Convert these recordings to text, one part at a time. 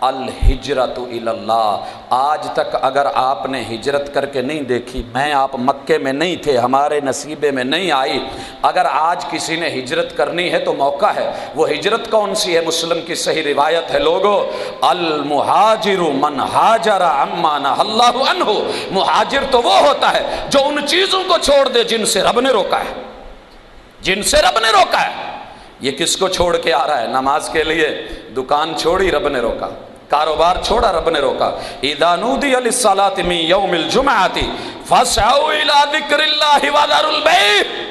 الہجرت اللہ، آج تک اگر آپ نے ہجرت کر کے نہیں دیکھی، میں آپ مکے میں نہیں تھے، ہمارے نصیبے میں نہیں آئی، اگر آج کسی نے ہجرت کرنی ہے تو موقع ہے۔ وہ ہجرت کون سی ہے؟ مسلم کی صحیح روایت ہے لوگو، المہاجر من ہاجر عما نہی اللہ عنہ، مہاجر تو وہ ہوتا ہے جو ان چیزوں کو چھوڑ دے جن سے رب نے روکا ہے، جن سے رب نے روکا ہے۔ یہ کس کو چھوڑ کے آ رہا ہے؟ نماز کے لیے دکان چھوڑی، رب نے روکا، کاروبار چھوڑا، رب نے روکا۔ اذا نودی للصلاة من یوم الجمعۃ فاسعوا الی ذکر اللہ وذروا البیع،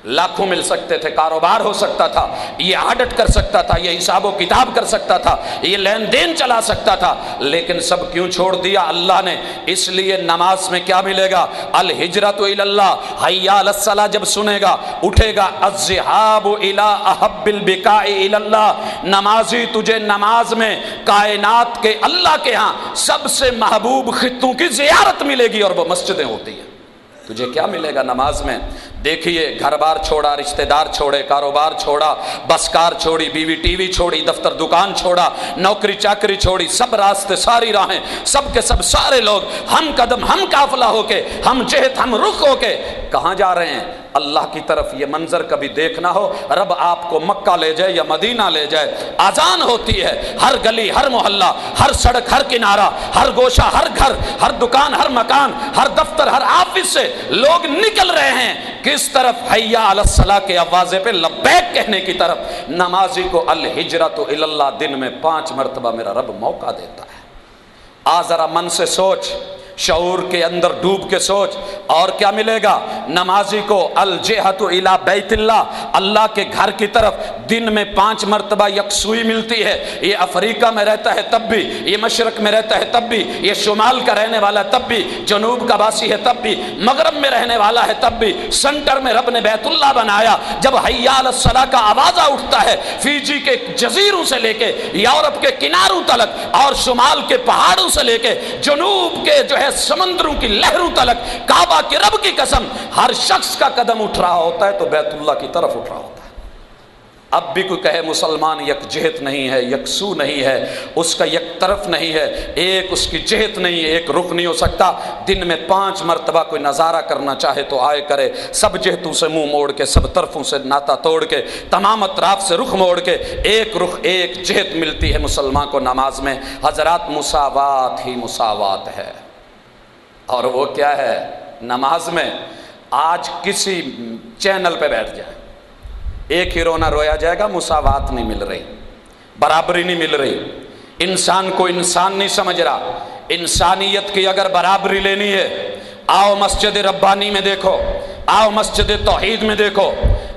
لاکھوں مل سکتے تھے، کاروبار ہو سکتا تھا، یہ آڈٹ کر سکتا تھا، یہ حساب و کتاب کر سکتا تھا، یہ لین دین چلا سکتا تھا، لیکن سب کیوں چھوڑ دیا اللہ نے؟ اس لیے نماز میں کیا ملے گا؟ الہجرت الی اللہ، حی علی الصلاۃ جب سنے گا اٹھے گا، الذھاب الی احب البقاع الی اللہ، نمازی تجھے نماز میں کائنات کے اللہ کے ہاں سب سے محبوب خطوں کی زیارت ملے گی، اور وہ مسجدیں ہوتی ہیں۔ تجھے کیا ملے گا نماز میں؟ دیکھیے، گھر بار چھوڑا، رشتہ دار چھوڑے، کاروبار چھوڑا، بس کار چھوڑی، بیوی ٹی وی چھوڑی، دفتر دکان چھوڑا، نوکری چاکری چھوڑی، سب راستے، ساری راہیں، سب کے سب سارے لوگ ہم قدم، ہم قافلہ ہو کے، ہم جہت، ہم رخ ہو کے کہاں جا رہے ہیں؟ اللہ کی طرف۔ یہ منظر کبھی دیکھنا ہو، رب آپ کو مکہ لے جائے یا مدینہ لے جائے، اذان ہوتی ہے، ہر گلی، ہر محلہ، ہر سڑک، ہر کنارہ، ہر گوشہ، ہر گھر، ہر دکان، ہر مکان، ہر دفتر، ہر آفس سے لوگ نکل رہے ہیں کس طرف؟ حی علی الصلاۃ کے آوازے پہ لبیک کہنے کی طرف۔ نمازی کو الہجرت الی اللہ دن میں 5 مرتبہ میرا رب موقع دیتا ہے۔ آ ذرا من سے سوچ، شعور کے اندر ڈوب کے سوچ، اور کیا ملے گا نمازی کو؟ الجہت الی بیت اللہ، اللہ کے گھر کی طرف دن میں 5 مرتبہ یکسوئی ملتی ہے۔ یہ افریقہ میں رہتا ہے تب بھی، یہ مشرق میں رہتا ہے تب بھی، یہ شمال کا رہنے والا تب بھی، جنوب کا باسی ہے تب بھی، مغرب میں رہنے والا ہے تب بھی، سنٹر میں رب نے بیت اللہ بنایا۔ جب حی علی الصلاۃ کا آوازہ اٹھتا ہے، فیجی کے جزیروں سے لے کے یورپ کے کناروں تلک، اور شمال کے پہاڑوں سے لے کے جنوب کے جو ہے سمندروں کی لہروں تلک، کعبہ کی رب کی قسم، ہر شخص کا قدم اٹھ رہا ہوتا ہے تو بیت اللہ کی طرف اٹھ رہا ہوتا ہے۔ اب بھی کوئی کہے مسلمان یک جہت نہیں ہے، یکسو نہیں ہے، اس کا یک طرف نہیں ہے، ایک اس کی جہت نہیں ہے، ایک رخ نہیں ہو سکتا۔ دن میں 5 مرتبہ کوئی نظارہ کرنا چاہے تو آئے کرے، سب جہتوں سے منہ موڑ کے، سب طرفوں سے ناتا توڑ کے، تمام اطراف سے رخ موڑ کے، ایک رخ، ایک جہت ملتی ہے مسلمان کو نماز میں۔ حضرات، مساوات ہی مساوات ہے، اور وہ کیا ہے نماز میں؟ آج کسی چینل پہ بیٹھ جائے، ایک ہی رونا رویا جائے گا، مساوات نہیں مل رہی، برابری نہیں مل رہی، انسان کو انسان نہیں سمجھ رہا۔ انسانیت کی اگر برابری لینی ہے، آؤ مسجد ربانی میں دیکھو، آؤ مسجد توحید میں دیکھو،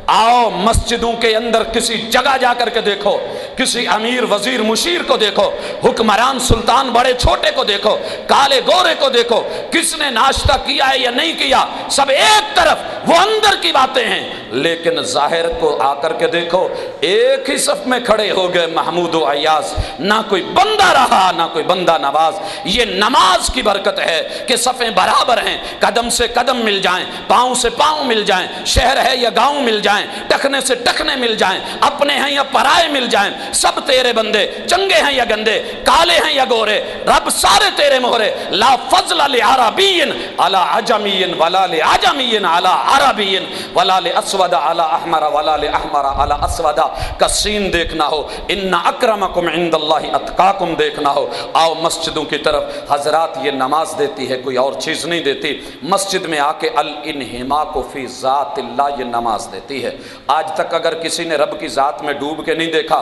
آؤ مسجدوں کے اندر کسی جگہ جا کر کے دیکھو، کسی امیر، وزیر، مشیر کو دیکھو، حکمران، سلطان، بڑے چھوٹے کو دیکھو، کالے گورے کو دیکھو، کس نے ناشتہ کیا ہے یا نہیں کیا، سب ایک طرف، وہ اندر کی باتیں ہیں۔ لیکن ظاہر کو آ کر کے دیکھو، ایک ہی صف میں کھڑے ہو گئے محمود و ایاز، نہ کوئی بندہ رہا، نہ کوئی بندہ نواز۔ یہ نماز کی برکت ہے کہ صفیں برابر ہیں، قدم سے قدم مل جائیں، پاؤں سے پاؤں مل جائیں، شہر ہے یا گاؤں مل جائیں، ٹکنے سے ٹکنے مل جائیں، اپنے ہیں یا پرائے مل جائیں، سب تیرے بندے، چنگے ہیں یا گندے، کالے ہیں یا گورے، رب سارے تیرے مہرے۔ لا فضل لعربی علی عجمی ولا لعجمی علی عربی ولا لاسود علی احمر ولا لاحمر علی اسود کا سین دیکھنا ہو، ان اکرمکم عند اللہ اتقاکم دیکھنا ہو، آؤ مسجدوں کی طرف۔ حضرات، یہ نماز دیتی ہے، کوئی اور چیز نہیں دیتی۔ مسجد میں آ کے الانہماک فی ذات اللہ، یہ نماز دیتی ہے۔ آج تک اگر کسی نے رب کی ذات میں ڈوب کے نہیں دیکھا،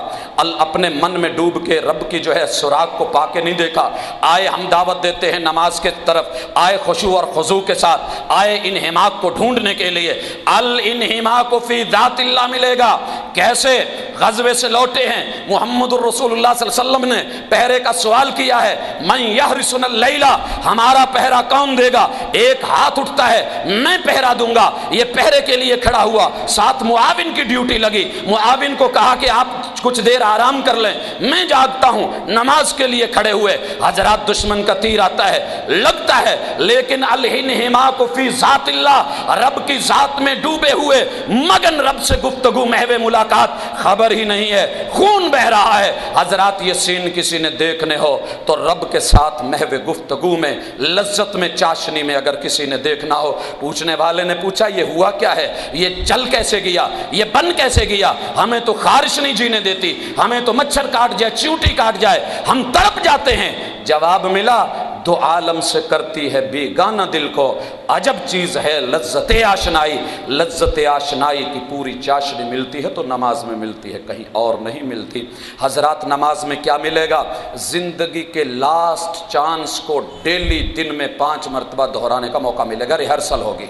اپنے من میں ڈوب کے رب کی جو ہے سراغ کو پا کے نہیں دیکھا، آئے ہم دعوت دیتے ہیں نماز کے طرف، آئے خشوع اور خضوع کے ساتھ، آئے انہماک کو ڈھونڈنے کے لیے۔ الانہماک فی ذات اللہ ملے گا کیسے؟ غزوے سے لوٹے ہیں، محمد الرسول اللہ صلی اللہ علیہ وسلم نے پہرے کا سوال کیا ہے، من یحرسنا اللیلہ، ہمارا پہرا کون دے گا؟ ایک ہاتھ اٹھتا ہے، میں پہرا دوں گا۔ یہ پہرے کے لیے کھڑا ہوا، ساتھ معاون کی ڈیوٹی لگی، معاون کو کہا کہ آپ کچھ دیر آرام کر لیں، میں جاگتا ہوں، نماز کے لیے کھڑے ہوئے۔ حضرات، دشمن کا تیر آتا ہے، لگتا ہے، لیکن الانہماک فی ذات اللہ، رب کی ذات میں ڈوبے ہوئے، مگن رب سے گفتگو، محو ملاقات، خبر ہی نہیں ہے، خون خون بہ رہا ہے۔ حضرات یہ سین کسی نے دیکھنے ہو تو رب کے ساتھ محو گفتگو میں، لذت میں، چاشنی میں اگر کسی نے دیکھنا ہو، پوچھنے والے نے پوچھا یہ ہوا کیا ہے، یہ چل کیسے گیا، یہ بن کیسے گیا، ہمیں تو خارش نہیں جینے دیتی، ہمیں تو مچھر کاٹ جائے، چیونٹی کاٹ جائے، ہم تڑپ جاتے ہیں۔ جواب ملا دو عالم سے کرتی ہے بیگانہ دل کو، عجب چیز ہے لذت آشنائی، لذت آشنائی کی پوری چاشنی ملتی ہے تو نماز میں ملتی ہے، کہیں اور نہیں ملتی۔ حضرات نماز میں کیا ملے گا؟ زندگی کے لاسٹ چانس کو ڈیلی دن میں 5 مرتبہ دہرانے کا موقع ملے گا، ریہرسل ہوگی۔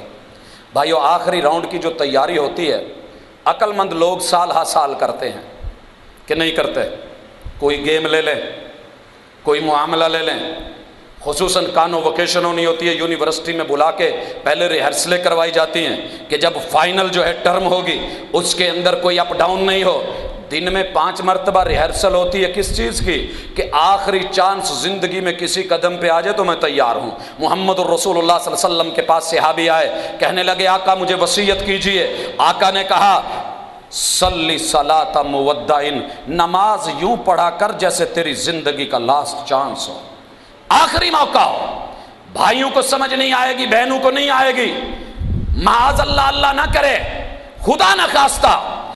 بھائیو آخری راؤنڈ کی جو تیاری ہوتی ہے، عقل مند لوگ سال ہا سال کرتے ہیں کہ نہیں کرتے؟ کوئی گیم لے لیں، کوئی معاملہ لے لیں، خصوصاً کانووکیشن ہونی ہوتی ہے یونیورسٹی میں، بلا کے پہلے ریہرسلیں کروائی جاتی ہیں کہ جب فائنل جو ہے ٹرم ہوگی اس کے اندر کوئی اپ ڈاؤن نہیں ہو۔ دن میں 5 مرتبہ ریہرسل ہوتی ہے کس چیز کی؟ کہ آخری چانس زندگی میں کسی قدم پہ آ جائے تو میں تیار ہوں۔ محمد الرسول اللہ صلی اللہ علیہ وسلم کے پاس صحابی آئے، کہنے لگے آقا مجھے وصیت کیجئے۔ آقا نے کہا صلی صلاۃ مودع، نماز یوں پڑھا کر جیسے تیری زندگی کا لاسٹ چانس ہو، آخری موقع ہو۔ بھائیوں کو سمجھ نہیں آئے گی، بہنوں کو نہیں آئے گی، معاذ اللہ، اللہ نہ کرے، خدا نہ خواستہ